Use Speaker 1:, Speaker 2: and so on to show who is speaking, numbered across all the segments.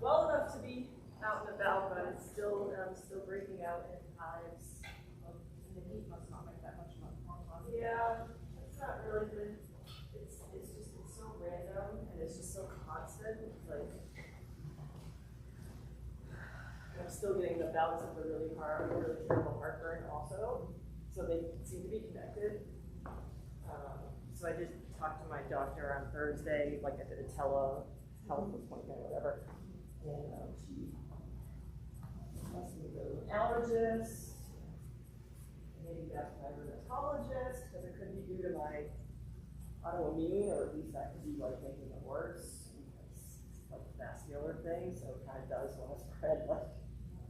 Speaker 1: Well enough to be out and about, but it's still breaking out in hives.
Speaker 2: And the heat must not make that much more fun.
Speaker 1: Yeah, it's not really good. It's so random and it's just so constant. It's like I'm still getting the bouts of the really terrible heartburn also. So they seem to be connected. So I just talked to my doctor on Thursday, like I did a telehealth appointment or whatever. And she asked me to go to an allergist, maybe back to my rheumatologist, because it could be due to my autoimmune, or at least that could be like making it worse, because it's like a vascular thing, so it kind of does want to spread like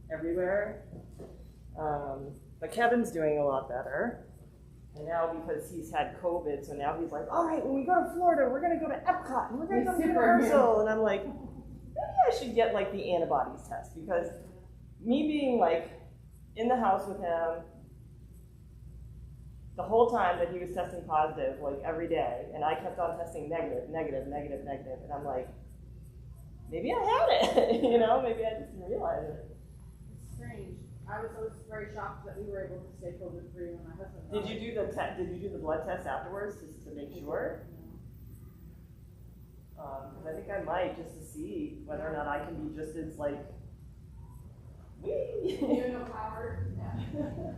Speaker 1: everywhere. But Kevin's doing a lot better. And now because he's had COVID, so now he's like, all right, when we go to Florida, we're going to go to Epcot, and we're going to go to Universal. And I'm like, maybe I should get like the antibodies test, because me being like in the house with him the whole time that he was testing positive, like every day, and I kept on testing negative, and I'm like, maybe I had it, you know, maybe I just didn't realize it.
Speaker 2: It's strange. I was very shocked that we were able to stay COVID free when my husband
Speaker 1: Did you do the blood test afterwards just to make sure? Because I think I might, just to see whether or not I can be just as like, wee.
Speaker 2: You know, power. Yeah.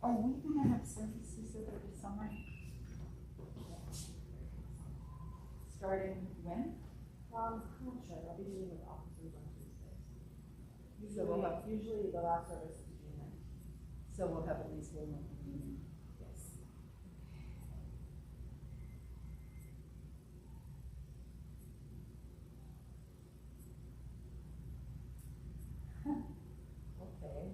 Speaker 3: Are we gonna have services over the summer? Starting when?
Speaker 2: I'm not sure, I'll be meeting with officers on Tuesdays.
Speaker 3: So we'll have-
Speaker 2: Usually the last service is June 9th.
Speaker 3: So we'll have at least one more meeting.
Speaker 2: Yes.
Speaker 3: Okay.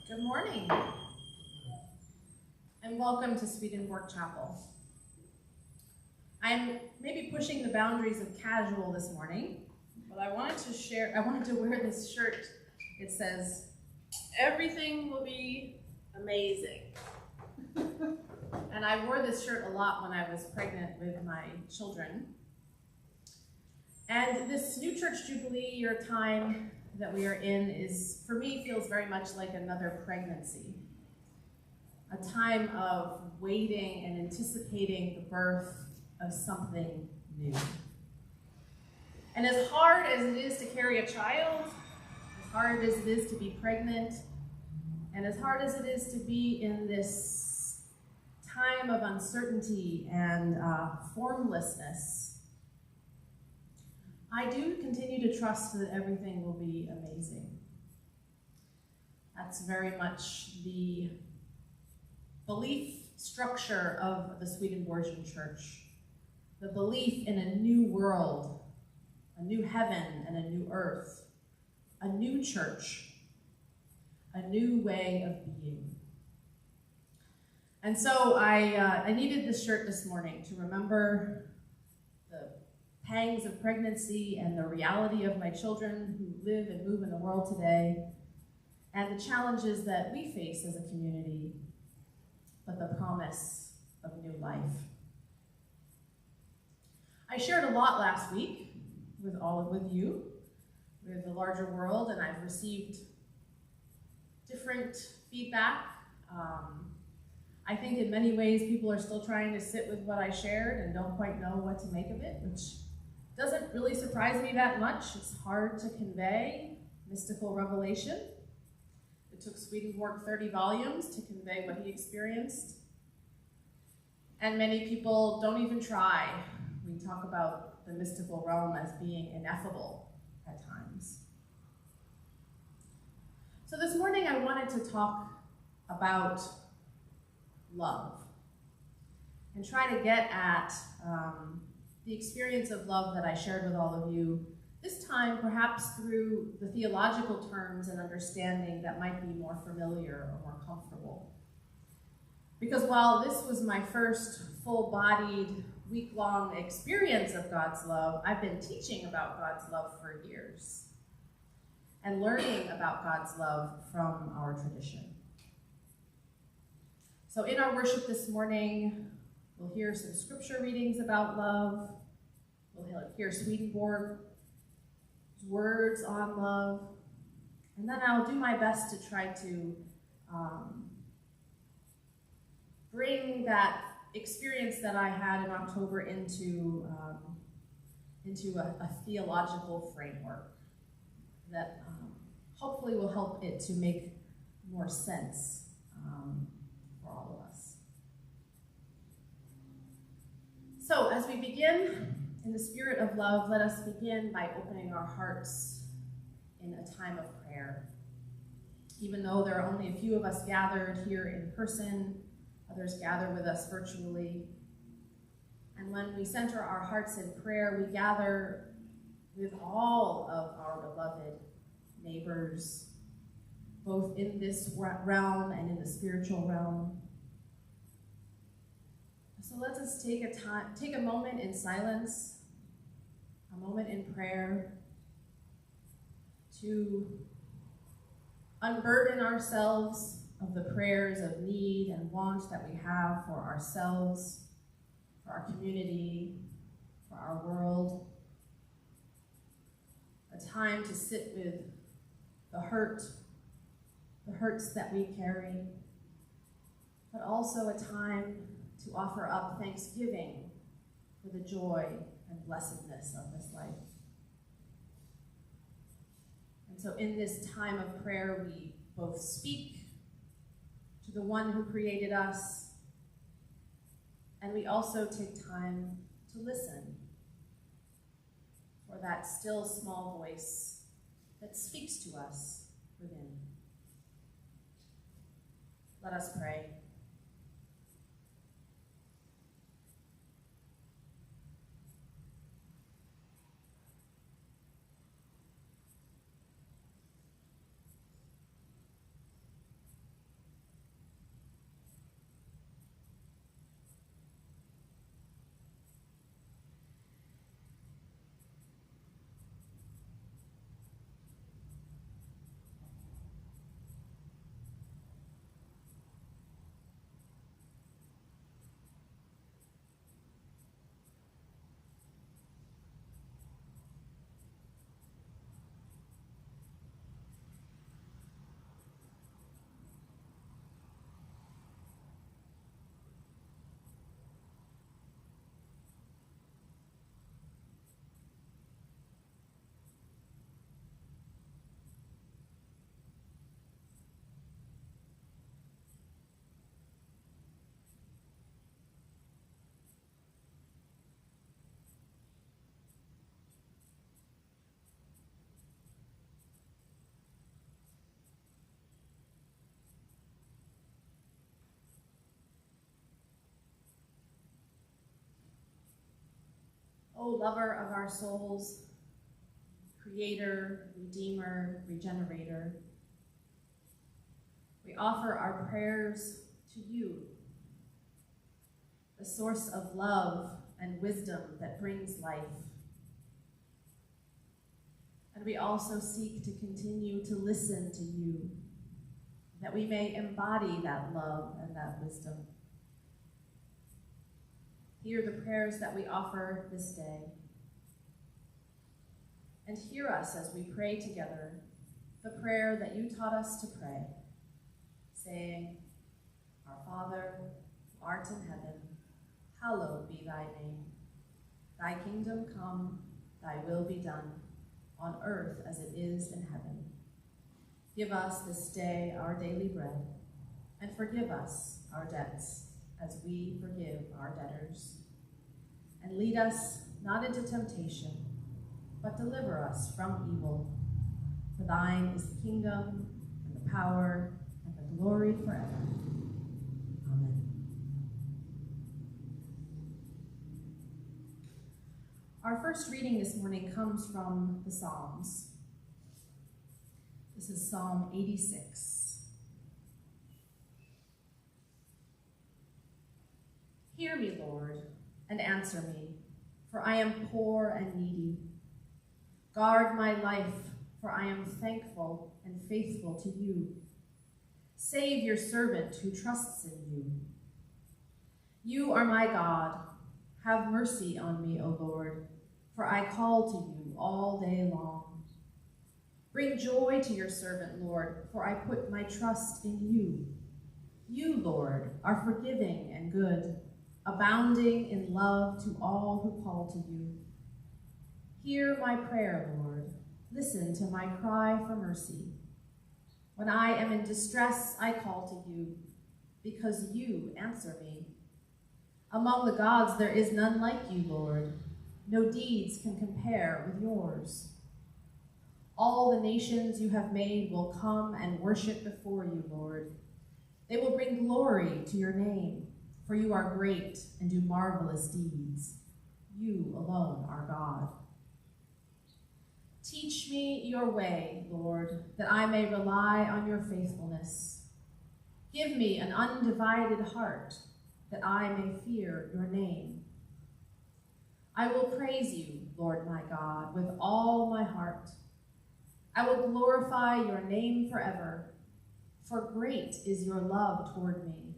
Speaker 4: Good morning, and welcome to Swedenborg Chapel. I'm maybe pushing the boundaries of casual this morning, but I wanted to wear this shirt. It says, "Everything will be amazing." And I wore this shirt a lot when I was pregnant with my children. And this new church jubilee year time that we are in for me, feels very much like another pregnancy. A time of waiting and anticipating the birth of something new. And as hard as it is to carry a child, as hard as it is to be pregnant, and as hard as it is to be in this time of uncertainty and formlessness, I do continue to trust that everything will be amazing. That's very much the belief structure of the Swedenborgian Church. The belief in a new world, a new heaven and a new earth, a new church, a new way of being. And so I needed this shirt this morning to remember the pangs of pregnancy and the reality of my children who live and move in the world today, and the challenges that we face as a community, but the promise of new life. I shared a lot last week with you, with the larger world, and I've received different feedback. I think in many ways people are still trying to sit with what I shared and don't quite know what to make of it, which doesn't really surprise me that much. It's hard to convey mystical revelation. It took Swedenborg 30 volumes to convey what he experienced. And many people don't even try. We talk about the mystical realm as being ineffable at times. So this morning I wanted to talk about love and try to get at the experience of love that I shared with all of you, this time perhaps through the theological terms and understanding that might be more familiar or more comfortable. Because while this was my first full-bodied, week-long experience of God's love, I've been teaching about God's love for years and learning about God's love from our tradition. So in our worship this morning, we'll hear some scripture readings about love. We'll hear Swedenborg's words on love. And then I'll do my best to try to bring that experience that I had in October into a theological framework that hopefully will help it to make more sense for all of us. So as we begin in the spirit of love, let us begin by opening our hearts in a time of prayer. Even though there are only a few of us gathered here in person, others gather with us virtually. And when we center our hearts in prayer, we gather with all of our beloved neighbors, both in this realm and in the spiritual realm. So let us take a moment in silence, a moment in prayer, to unburden ourselves of the prayers of need and want that we have for ourselves, for our community, for our world. A time to sit with the hurts that we carry, but also a time to offer up thanksgiving for the joy and blessedness of this life. And so in this time of prayer, we both speak to the one who created us, and we also take time to listen for that still small voice that speaks to us within. Let us pray. O lover of our souls, creator, redeemer, regenerator, we offer our prayers to you, the source of love and wisdom that brings life. And we also seek to continue to listen to you, that we may embody that love and that wisdom. Hear the prayers that we offer this day. And hear us as we pray together the prayer that you taught us to pray, saying, Our Father, who art in heaven, hallowed be thy name. Thy kingdom come, thy will be done, on earth as it is in heaven. Give us this day our daily bread, and forgive us our debts, as we forgive our debtors. And lead us not into temptation, but deliver us from evil. For thine is the kingdom, and the power, and the glory forever. Amen. Our first reading this morning comes from the Psalms. This is Psalm 86. Hear me, Lord, and answer me, for I am poor and needy. Guard my life, for I am thankful and faithful to you. Save your servant who trusts in you. You are my God. Have mercy on me, O Lord, for I call to you all day long. Bring joy to your servant, Lord, for I put my trust in you. You, Lord, are forgiving and good, abounding in love to all who call to you. Hear my prayer, Lord. Listen to my cry for mercy. When I am in distress, I call to you, because you answer me. Among the gods there is none like you, Lord. No deeds can compare with yours. All the nations you have made will come and worship before you, Lord. They will bring glory to your name, for you are great and do marvelous deeds. You alone are God. Teach me your way, Lord, that I may rely on your faithfulness. Give me an undivided heart, that I may fear your name. I will praise you, Lord my God, with all my heart. I will glorify your name forever, for great is your love toward me.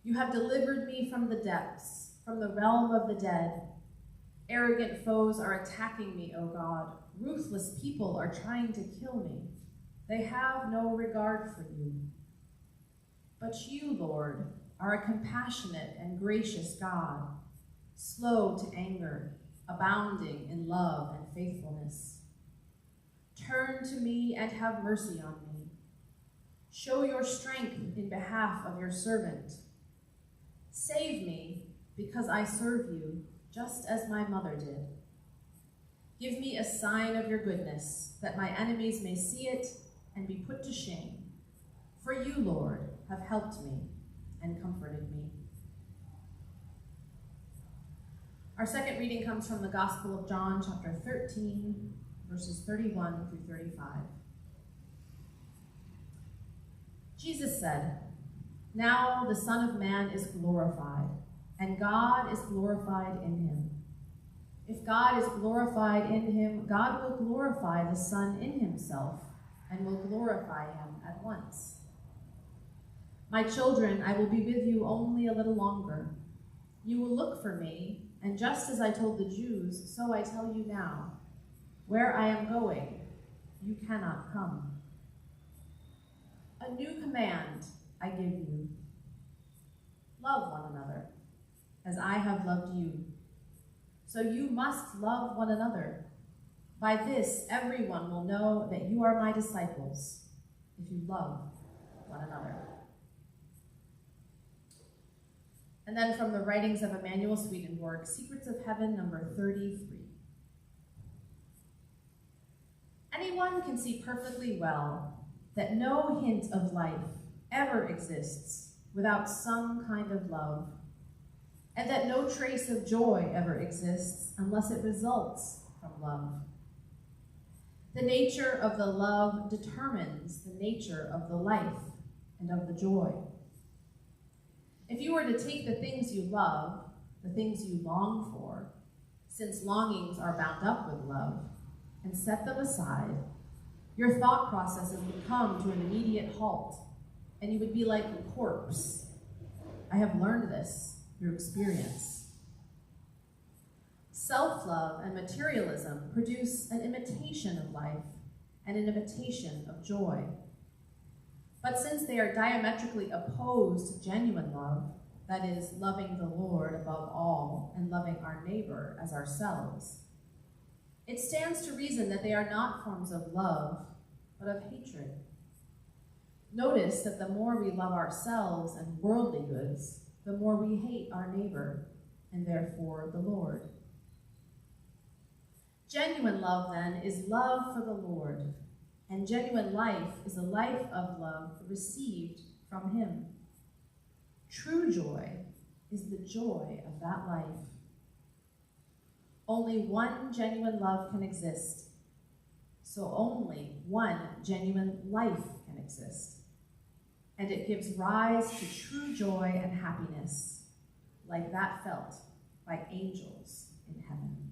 Speaker 4: You have delivered me from the depths, from the realm of the dead. Arrogant foes are attacking me, O God. Ruthless people are trying to kill me. They have no regard for you. But you, Lord, are a compassionate and gracious God, slow to anger, abounding in love and faithfulness. Turn to me and have mercy on me. Show your strength in behalf of your servant. Save me, because I serve you, just as my mother did. Give me a sign of your goodness, that my enemies may see it and be put to shame. For you, Lord, have helped me and comforted me. Our second reading comes from the Gospel of John, chapter 13, verses 31 through 35. Jesus said, Now the Son of Man is glorified, and God is glorified in him. If God is glorified in him, God will glorify the Son in himself, and will glorify him at once. My children, I will be with you only a little longer. You will look for me, and just as I told the Jews, so I tell you now, where I am going, you cannot come. A new command I give you. Love one another, as I have loved you. So you must love one another. By this, everyone will know that you are my disciples, if you love one another. And then from the writings of Emanuel Swedenborg, Secrets of Heaven, number 33. Anyone can see perfectly well that no hint of life ever exists without some kind of love. and that no trace of joy ever exists unless it results from love. The nature of the love determines the nature of the life and of the joy. If you were to take the things you love, the things you long for, since longings are bound up with love, and set them aside, your thought processes would come to an immediate halt, and you would be like a corpse. I have learned this through experience. Self-love and materialism produce an imitation of life and an imitation of joy. But since they are diametrically opposed to genuine love, that is, loving the Lord above all and loving our neighbor as ourselves, it stands to reason that they are not forms of love, but of hatred. Notice that the more we love ourselves and worldly goods, the more we hate our neighbor, and therefore the Lord. Genuine love, then, is love for the Lord, and genuine life is a life of love received from him. True joy is the joy of that life. Only one genuine love can exist, so only one genuine life can exist. And it gives rise to true joy and happiness, like that felt by angels in heaven.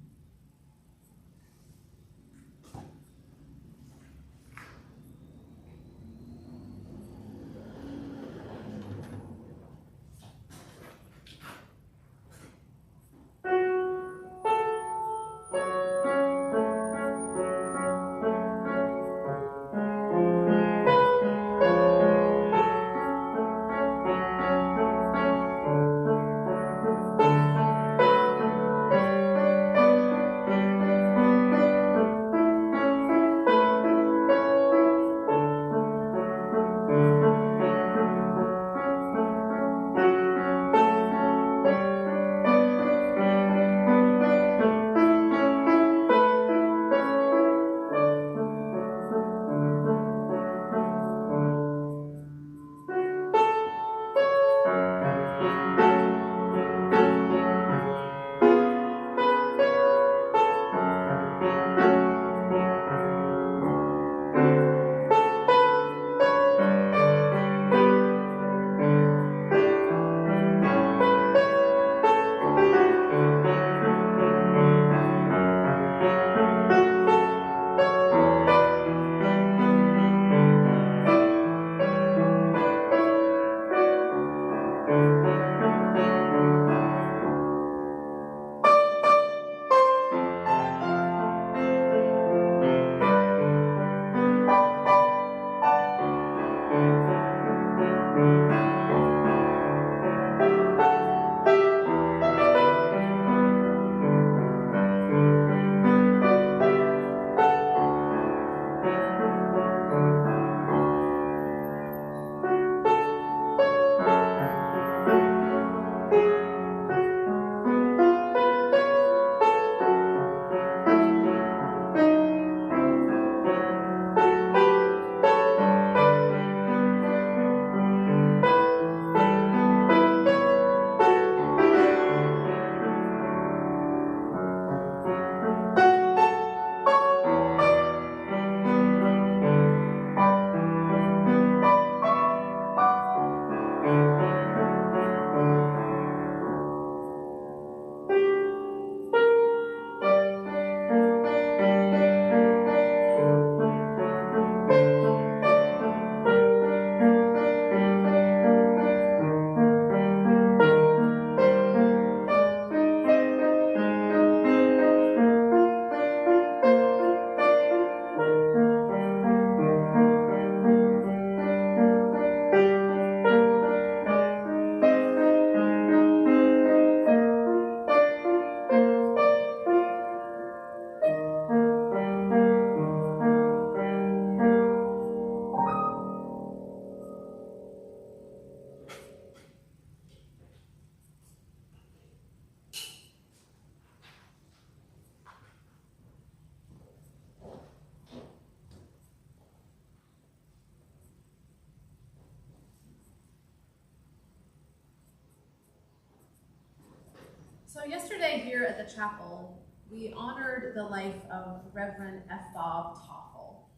Speaker 4: So yesterday here at the chapel, we honored the life of Reverend F. Bob Toffel,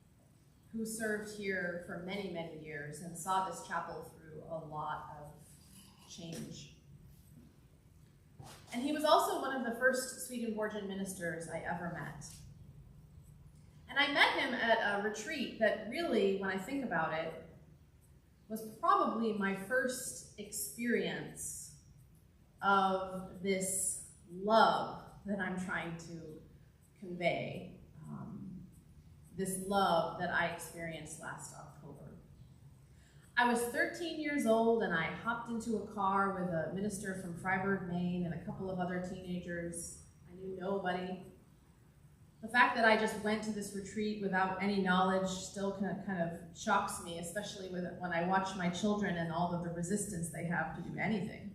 Speaker 4: who served here for many, many years and saw this chapel through a lot of change. And he was also one of the first Swedenborgian ministers I ever met. And I met him at a retreat that really, when I think about it, was probably my first experience of this love that I'm trying to convey. This love that I experienced last October. I was 13 years old and I hopped into a car with a minister from Freiburg, Maine, and a couple of other teenagers. I knew nobody. The fact that I just went to this retreat without any knowledge still kind of shocks me, especially when I watch my children and all of the resistance they have to do anything.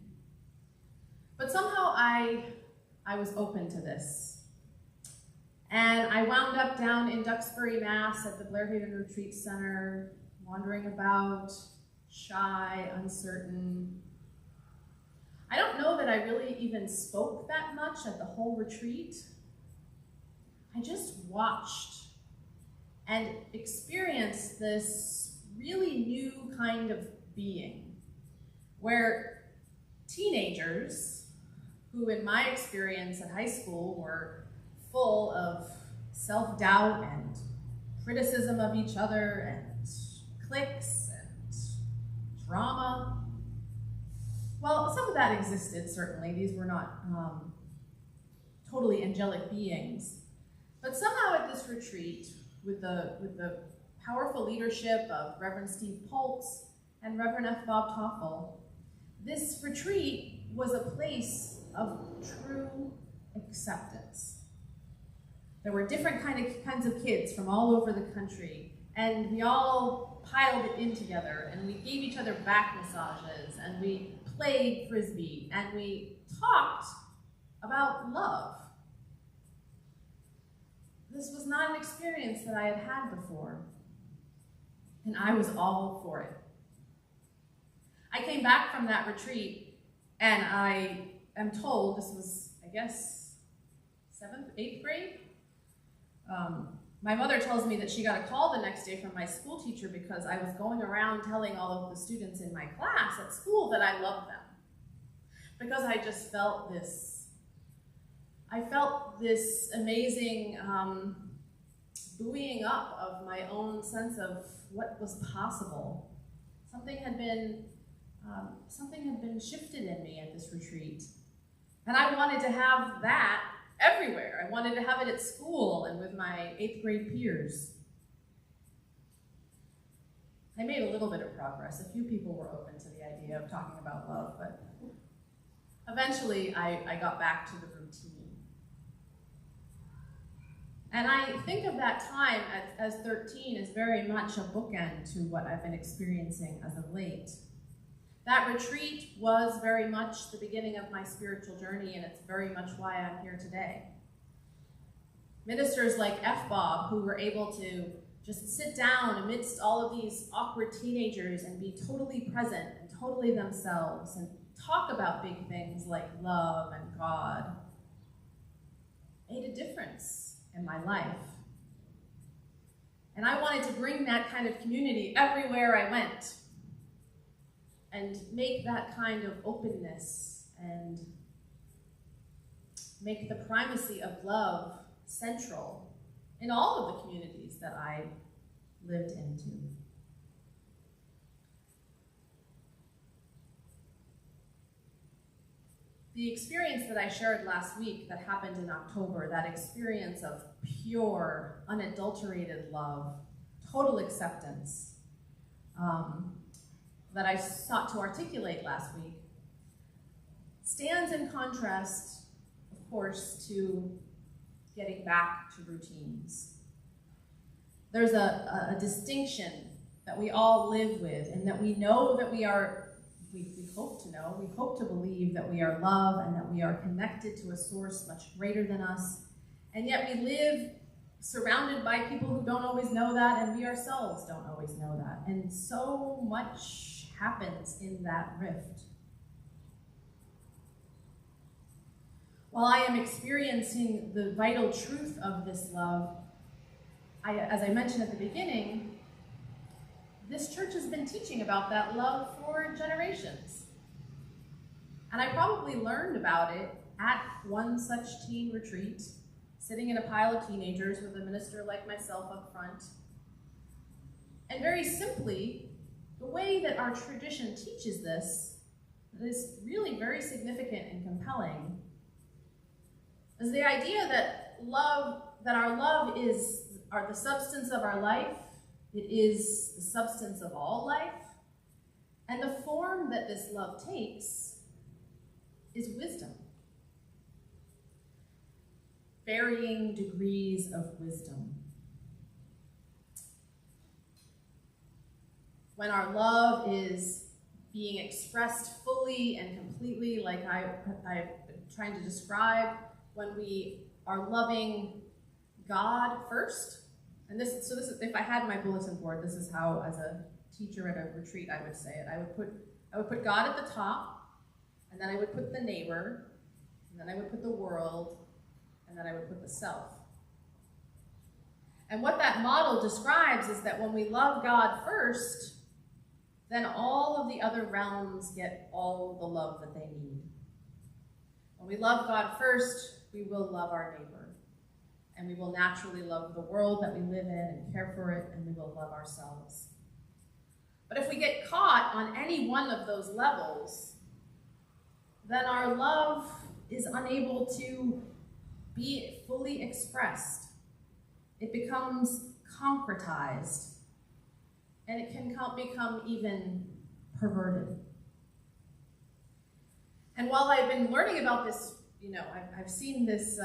Speaker 4: But somehow I was open to this. And I wound up down in Duxbury, Mass at the Blair Haven Retreat Center, wandering about, shy, uncertain. I don't know that I really even spoke that much at the whole retreat. I just watched and experienced this really new kind of being, where teenagers, who in my experience at high school were full of self-doubt and criticism of each other and cliques and drama. Well, some of that existed, certainly. These were not totally angelic beings. But somehow at this retreat, with the powerful leadership of Reverend Steve Poltz and Reverend F. Bob Toffel, this retreat was a place of true acceptance. There were different kinds of kids from all over the country, and we all piled in together, and we gave each other back massages, and we played Frisbee, and we talked about love. This was not an experience that I had had before, and I was all for it. I came back from that retreat, and I am told, this was, I guess, 7th, 8th grade? My mother tells me that she got a call the next day from my school teacher because I was going around telling all of the students in my class at school that I loved them. Because I just felt this, amazing buoying up of my own sense of what was possible. Something had been shifted in me at this retreat. And I wanted to have that everywhere. I wanted to have it at school and with my 8th grade peers. I made a little bit of progress. A few people were open to the idea of talking about love, but eventually I got back to the routine. And I think of that time as 13 as very much a bookend to what I've been experiencing as of late. That retreat was very much the beginning of my spiritual journey, and it's very much why I'm here today. Ministers like F. Bob, who were able to just sit down amidst all of these awkward teenagers and be totally present and totally themselves and talk about big things like love and God, made a difference in my life. And I wanted to bring that kind of community everywhere I went, and make that kind of openness and make the primacy of love central in all of the communities that I lived into. The experience that I shared last week that happened in October, that experience of pure, unadulterated love, total acceptance, that I sought to articulate last week, stands in contrast, of course, to getting back to routines. There's a distinction that we all live with, and that we know that we hope to know, we hope to believe that we are love and that we are connected to a source much greater than us, and yet we live surrounded by people who don't always know that, and we ourselves don't always know that. And so much happens in that rift. while I am experiencing the vital truth of this love, as I mentioned at the beginning, this church has been teaching about that love for generations. And I probably learned about it at one such teen retreat, sitting in a pile of teenagers with a minister like myself up front. And very simply, the way that our tradition teaches this is really very significant and compelling, is the idea that our love is the substance of our life. It is the substance of all life. And the form that this love takes is wisdom. Varying degrees of wisdom. When our love is being expressed fully and completely, like I've been trying to describe, when we are loving God first, and this is, if I had my bulletin board, this is how, as a teacher at a retreat, I would say it. I would put God at the top, and then I would put the neighbor, and then I would put the world, and then I would put the self. And what that model describes is that when we love God first, then all of the other realms get all the love that they need. When we love God first, we will love our neighbor. And we will naturally love the world that we live in and care for it, and we will love ourselves. But if we get caught on any one of those levels, then our love is unable to be fully expressed. It becomes concretized, and it can become even perverted. And while I've been learning about this, I've seen this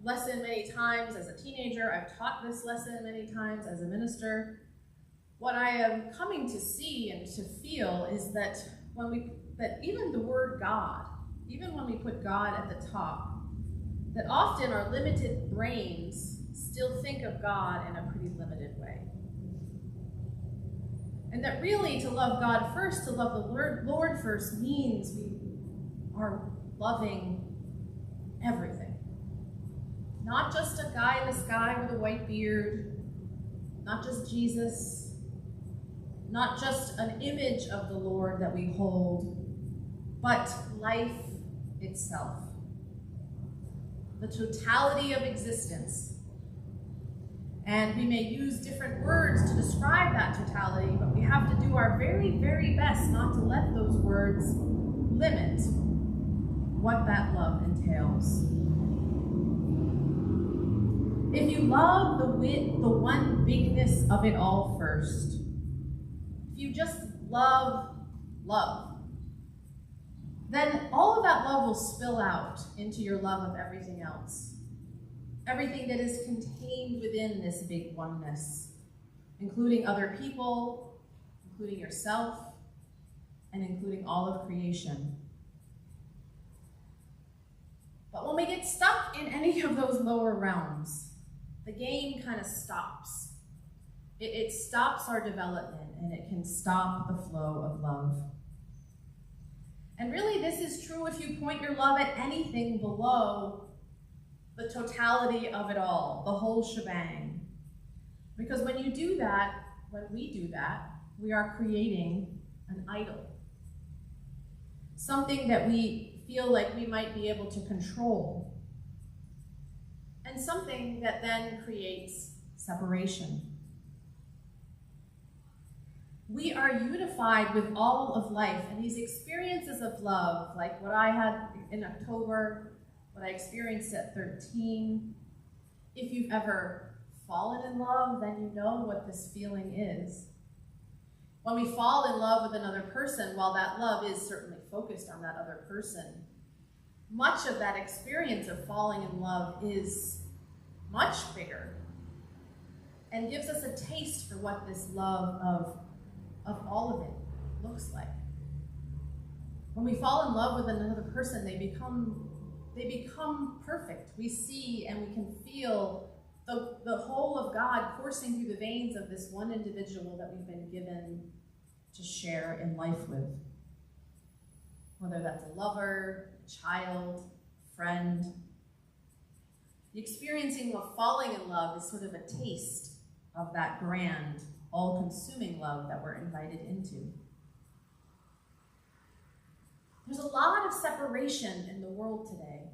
Speaker 4: lesson many times as a teenager, I've taught this lesson many times as a minister, what I am coming to see and to feel is that that even the word God, even when we put God at the top, that often our limited brains still think of God in a pretty limited way. And that really to love God first, to love the Lord first, means we are loving everything. Not just a guy in the sky with a white beard, not just Jesus, not just an image of the Lord that we hold, but life itself. The totality of existence. And we may use different words to describe that totality, but we have to do our very, very best not to let those words limit what that love entails. If you love the one bigness of it all first, if you just love, then all of that love will spill out into your love of everything else. Everything that is contained within this big oneness, including other people, including yourself, and including all of creation. But when we get stuck in any of those lower realms, the game kind of stops. It stops our development, and it can stop the flow of love. And really, this is true if you point your love at anything below the totality of it all, the whole shebang. Because when you do that, when we do that, we are creating an idol. Something that we feel like we might be able to control. And something that then creates separation. We are unified with all of life, and these experiences of love, like what I had in October, what I experienced at 13, if you've ever fallen in love, then you know what this feeling is. When we fall in love with another person, while that love is certainly focused on that other person, much of that experience of falling in love is much bigger and gives us a taste for what this love of all of it looks like. When we fall in love with another person, they become perfect. We see and we can feel the whole of God coursing through the veins of this one individual that we've been given to share in life with. Whether that's a lover, a child, friend. The experiencing of falling in love is sort of a taste of that grand, all-consuming love that we're invited into. There's a lot of separation in the world today.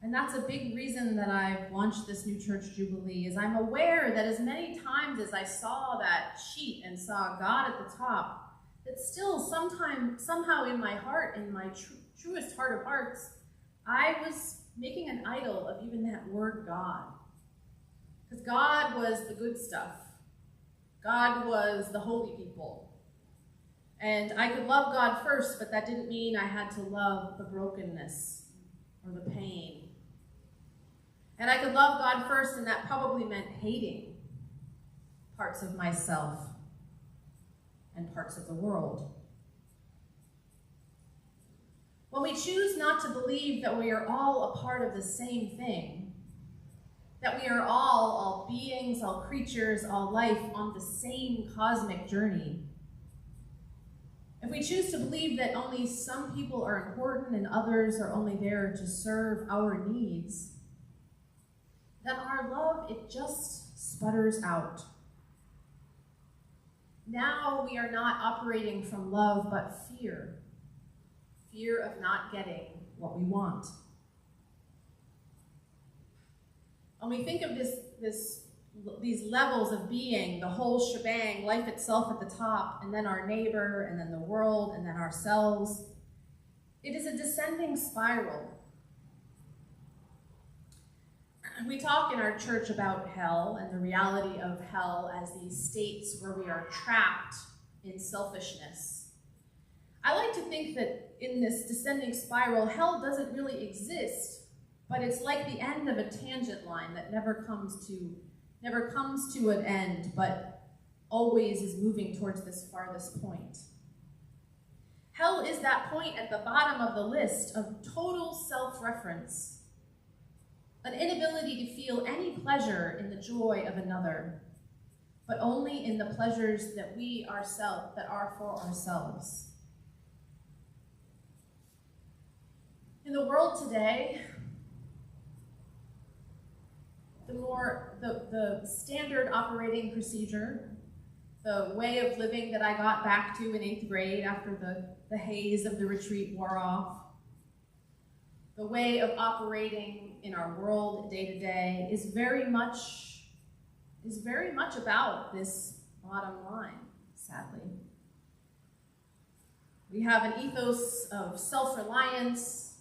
Speaker 4: And that's a big reason that I've launched this New Church Jubilee, is I'm aware that as many times as I saw that sheet and saw God at the top, that still somehow in my heart, in my truest heart of hearts, I was making an idol of even that word God. Because God was the good stuff. God was the holy people. And I could love God first, but that didn't mean I had to love the brokenness or the pain. And I could love God first, and that probably meant hating parts of myself and parts of the world. When we choose not to believe that we are all a part of the same thing, that we are all beings, all creatures, all life on the same cosmic journey, if we choose to believe that only some people are important and others are only there to serve our needs, then our love, it just sputters out. Now we are not operating from love, but fear. Fear of not getting what we want. When we think of these levels of being, the whole shebang, life itself at the top, and then our neighbor, and then the world, and then ourselves, it is a descending spiral. We talk in our church about hell and the reality of hell as these states where we are trapped in selfishness. I like to think that in this descending spiral, hell doesn't really exist, but it's like the end of a tangent line that never comes to an end, but always is moving towards this farthest point. Hell is that point at the bottom of the list of total self-reference, an inability to feel any pleasure in the joy of another, but only in the pleasures that are for ourselves. In the world today, the standard operating procedure, the way of living that I got back to in 8th grade after the haze of the retreat wore off, the way of operating in our world day to day is very much about this bottom line, sadly. We have an ethos of self-reliance,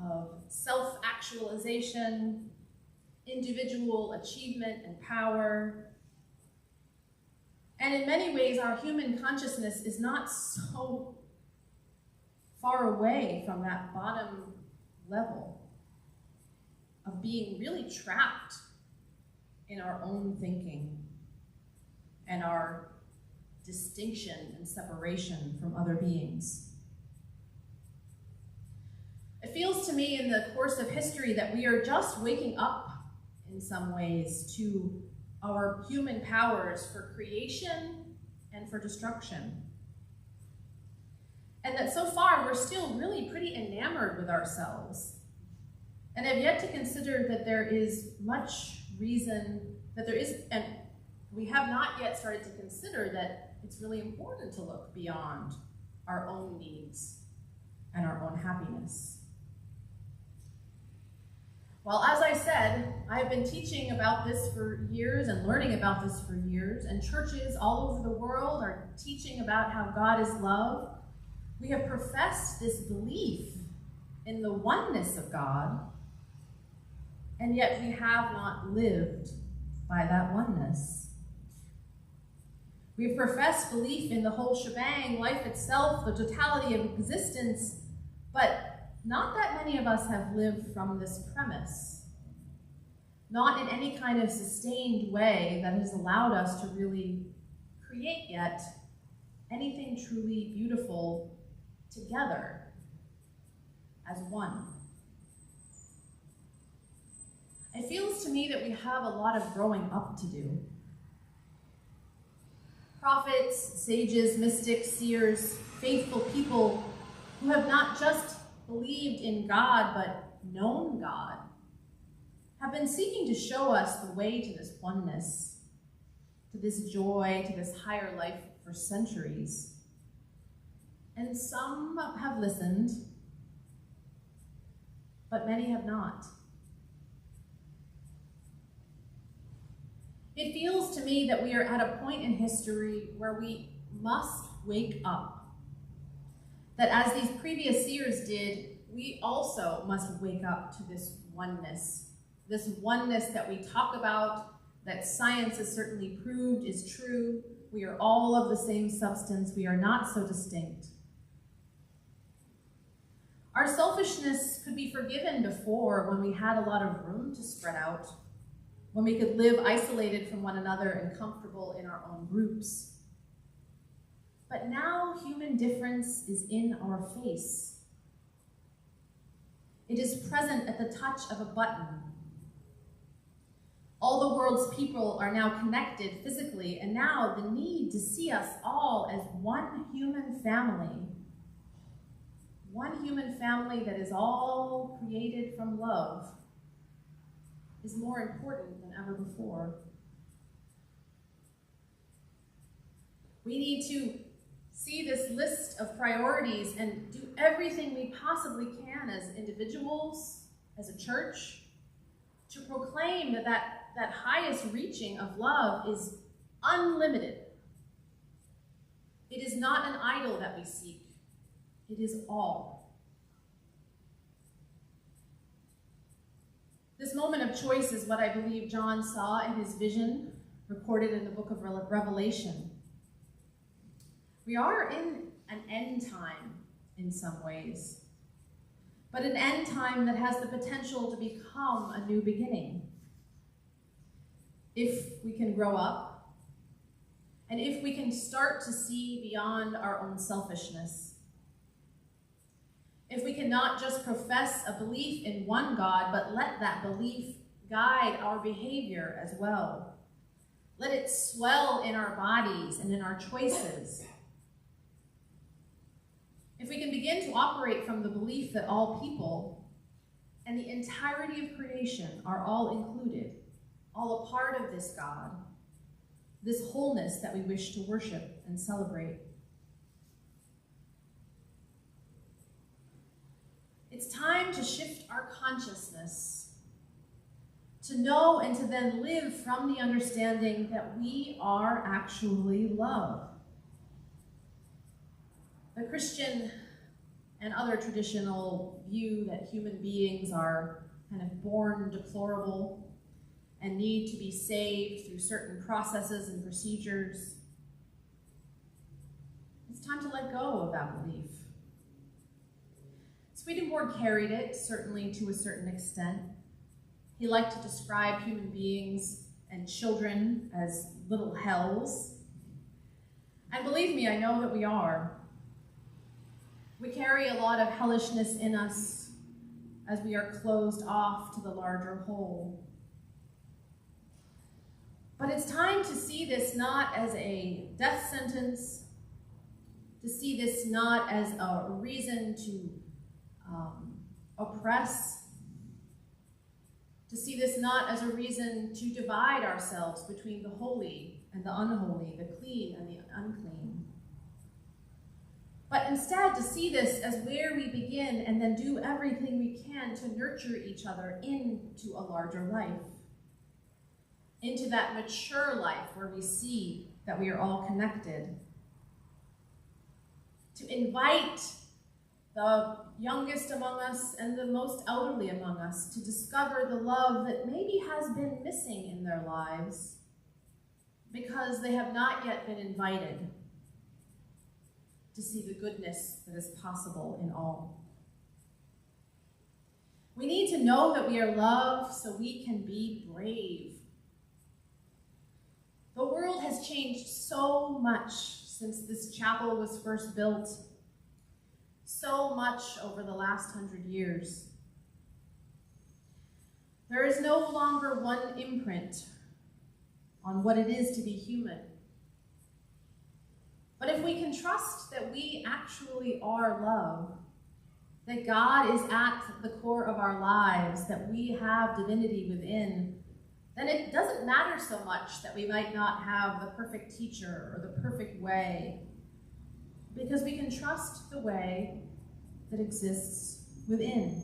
Speaker 4: of self-actualization, individual achievement and power. And in many ways, our human consciousness is not so far away from that bottom level of being really trapped in our own thinking and our distinction and separation from other beings. It feels to me in the course of history that we are just waking up in some ways to our human powers for creation and for destruction. And that so far we're still really pretty enamored with ourselves and have yet to consider that there is much reason, and we have not yet started to consider that it's really important to look beyond our own needs and our own happiness. Well, as I said, I've been teaching about this for years and learning about this for years, and churches all over the world are teaching about how God is love. We have professed this belief in the oneness of God, and yet we have not lived by that oneness. We've professed belief in the whole shebang, life itself, the totality of existence, but not that many of us have lived from this premise. Not in any kind of sustained way that has allowed us to really create yet anything truly beautiful together as one. It feels to me that we have a lot of growing up to do. Prophets, sages, mystics, seers, faithful people who have not just believed in God but known God have been seeking to show us the way to this oneness, to this joy, to this higher life for centuries. And some have listened, but many have not. It feels to me that we are at a point in history where we must wake up. That as these previous seers did, we also must wake up to this oneness that we talk about, that science has certainly proved is true. We are all of the same substance. We are not so distinct. Our selfishness could be forgiven before, when we had a lot of room to spread out, when we could live isolated from one another and comfortable in our own groups. But now human difference is in our face. It is present at the touch of a button. All the world's people are now connected physically, and now the need to see us all as one human family that is all created from love, is more important than ever before. We need to see this list of priorities and do everything we possibly can as individuals, as a church, to proclaim that highest reaching of love is unlimited. It is not an idol that we seek. It is all. This moment of choice is what I believe John saw in his vision, recorded in the book of Revelation. We are in an end time in some ways, but an end time that has the potential to become a new beginning. If we can grow up, and if we can start to see beyond our own selfishness, if we can not just profess a belief in one God, but let that belief guide our behavior as well. Let it swell in our bodies and in our choices. If we can begin to operate from the belief that all people and the entirety of creation are all included, all a part of this God, this wholeness that we wish to worship and celebrate. It's time to shift our consciousness, to know and to then live from the understanding that we are actually love. The Christian and other traditional view that human beings are kind of born deplorable and need to be saved through certain processes and procedures. It's time to let go of that belief. Swedenborg carried it, certainly to a certain extent. He liked to describe human beings and children as little hells. And believe me, I know that we are. We carry a lot of hellishness in us as we are closed off to the larger whole. But it's time to see this not as a death sentence, to see this not as a reason to oppress, to see this not as a reason to divide ourselves between the holy and the unholy, the clean and the unclean. But instead to see this as where we begin and then do everything we can to nurture each other into a larger life, into that mature life where we see that we are all connected. To invite the youngest among us and the most elderly among us to discover the love that maybe has been missing in their lives because they have not yet been invited to see the goodness that is possible in all. We need to know that we are loved so we can be brave. The world has changed so much since this chapel was first built, so much over the last 100 years. There is no longer one imprint on what it is to be human. But if we can trust that we actually are love, that God is at the core of our lives, that we have divinity within, then it doesn't matter so much that we might not have the perfect teacher or the perfect way, because we can trust the way that exists within.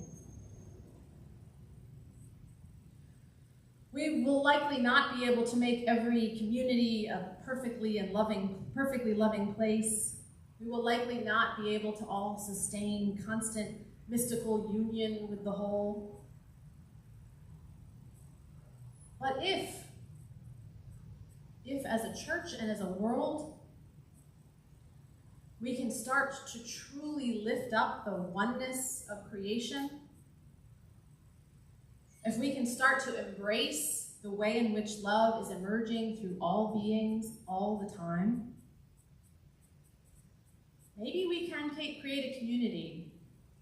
Speaker 4: We will likely not be able to make every community a perfectly loving place. We will likely not be able to all sustain constant mystical union with the whole. But if as a church and as a world, we can start to truly lift up the oneness of creation, if we can start to embrace the way in which love is emerging through all beings all the time, maybe we can create a community,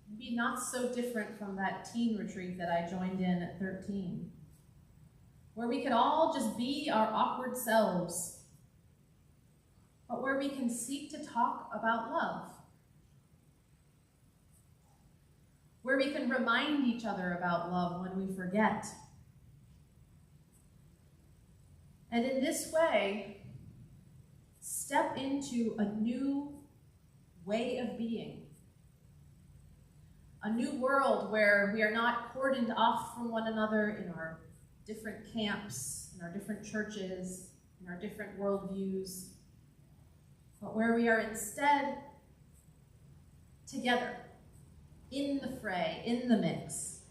Speaker 4: maybe not so different from that teen retreat that I joined in at 13, where we could all just be our awkward selves, but where we can seek to talk about love, where we can remind each other about love when we forget. And in this way, step into a new way of being. A new world where we are not cordoned off from one another in our different camps, in our different churches, in our different worldviews, but where we are instead together, in the fray, in the mix,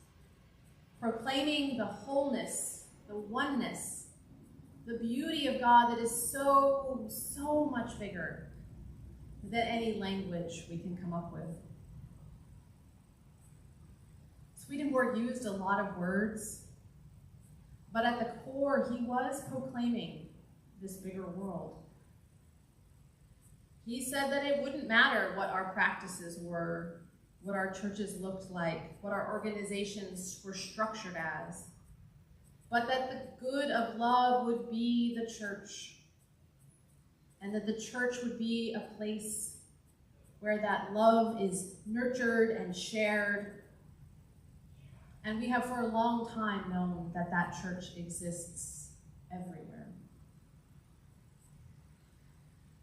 Speaker 4: proclaiming the wholeness, the oneness, the beauty of God that is so, so much bigger than any language we can come up with. Swedenborg used a lot of words, but at the core, he was proclaiming this bigger world. He said that it wouldn't matter what our practices were, what our churches looked like, what our organizations were structured as, but that the good of love would be the church, and that the church would be a place where that love is nurtured and shared. And we have for a long time known that that church exists everywhere.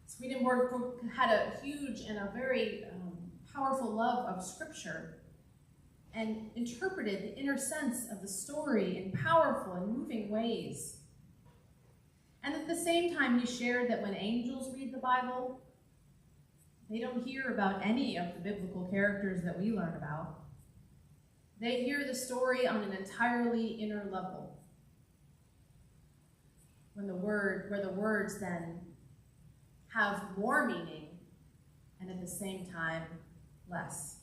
Speaker 4: Swedenborg had a huge and a very powerful love of Scripture and interpreted the inner sense of the story in powerful and moving ways. And at the same time, he shared that when angels read the Bible, they don't hear about any of the biblical characters that we learn about. They hear the story on an entirely inner level, where the words then have more meaning and at the same time less.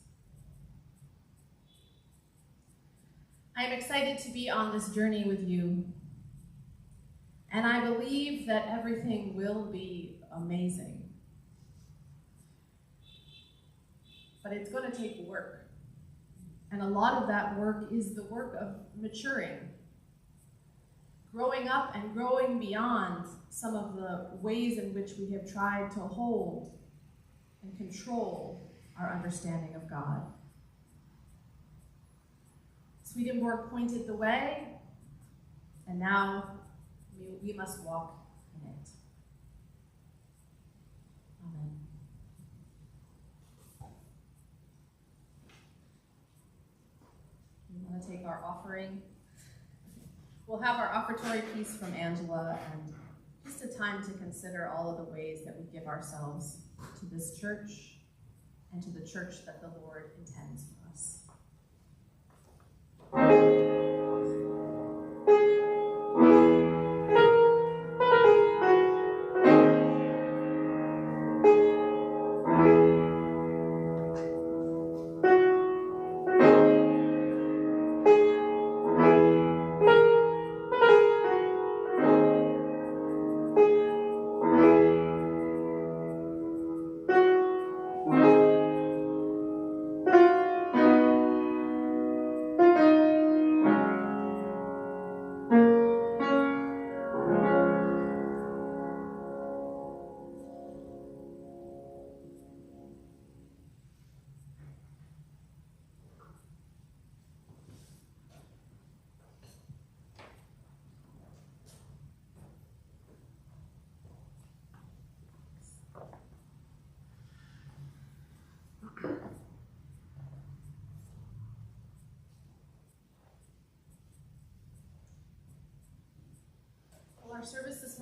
Speaker 4: I am excited to be on this journey with you, and I believe that everything will be amazing. But it's going to take work, and a lot of that work is the work of maturing, growing up and growing beyond some of the ways in which we have tried to hold and control our understanding of God. Swedenborg pointed the way, and now we must walk in it. Amen. We want to take our offering. We'll have our offertory piece from Angela and just a time to consider all of the ways that we give ourselves to this church and to the church that the Lord intends for us.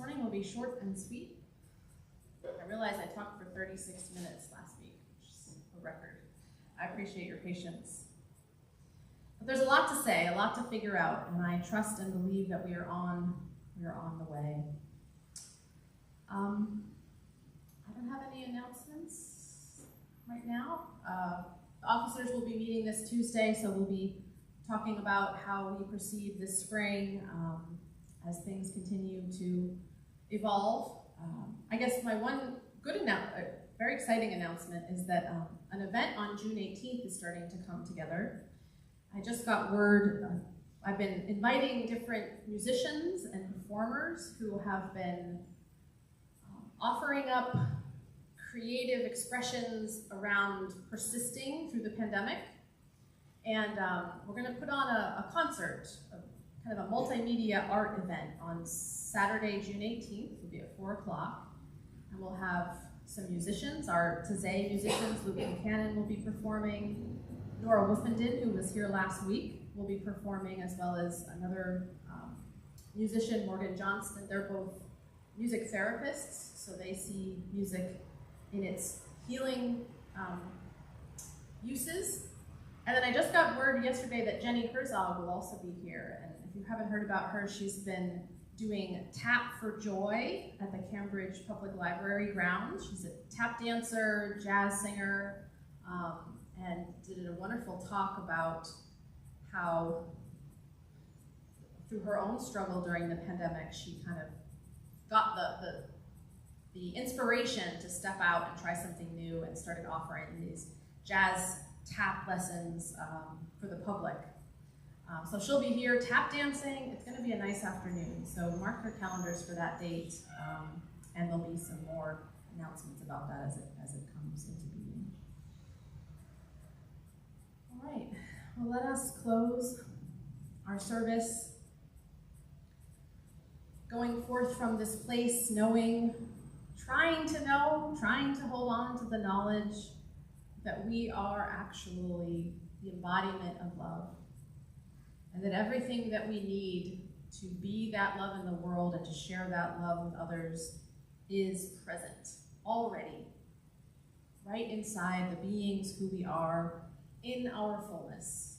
Speaker 4: morning will be short and sweet. I realize I talked for 36 minutes last week, which is a record. I appreciate your patience. But there's a lot to say, a lot to figure out, and I trust and believe that we are on the way. I don't have any announcements right now. Officers will be meeting this Tuesday, so we'll be talking about how we proceed this spring as things continue to evolve. I guess my one good very exciting announcement is that an event on June 18th is starting to come together. I just got word, I've been inviting different musicians and performers who have been offering up creative expressions around persisting through the pandemic. And we're going to put on a concert, kind of a multimedia art event on Saturday, June 18th. It'll be at 4 o'clock. And we'll have some musicians. Our Taizé musicians, Luke Buchanan will be performing. Nora Wolfenden, who was here last week, will be performing, as well as another musician, Morgan Johnston. They're both music therapists, so they see music in its healing uses. And then I just got word yesterday that Jenny Herzog will also be here. And if you haven't heard about her, she's been doing Tap for Joy at the Cambridge Public Library grounds. She's a tap dancer, jazz singer, and did a wonderful talk about how, through her own struggle during the pandemic, she kind of got the inspiration to step out and try something new and started offering these jazz tap lessons for the public. So she'll be here tap dancing. It's going to be a nice afternoon, so mark your calendars for that date, and there'll be some more announcements about that as it comes into being. All right, well, let us close our service going forth from this place, knowing, trying to hold on to the knowledge that we are actually the embodiment of love, and that everything that we need to be that love in the world and to share that love with others is present already, right inside the beings who we are in our fullness.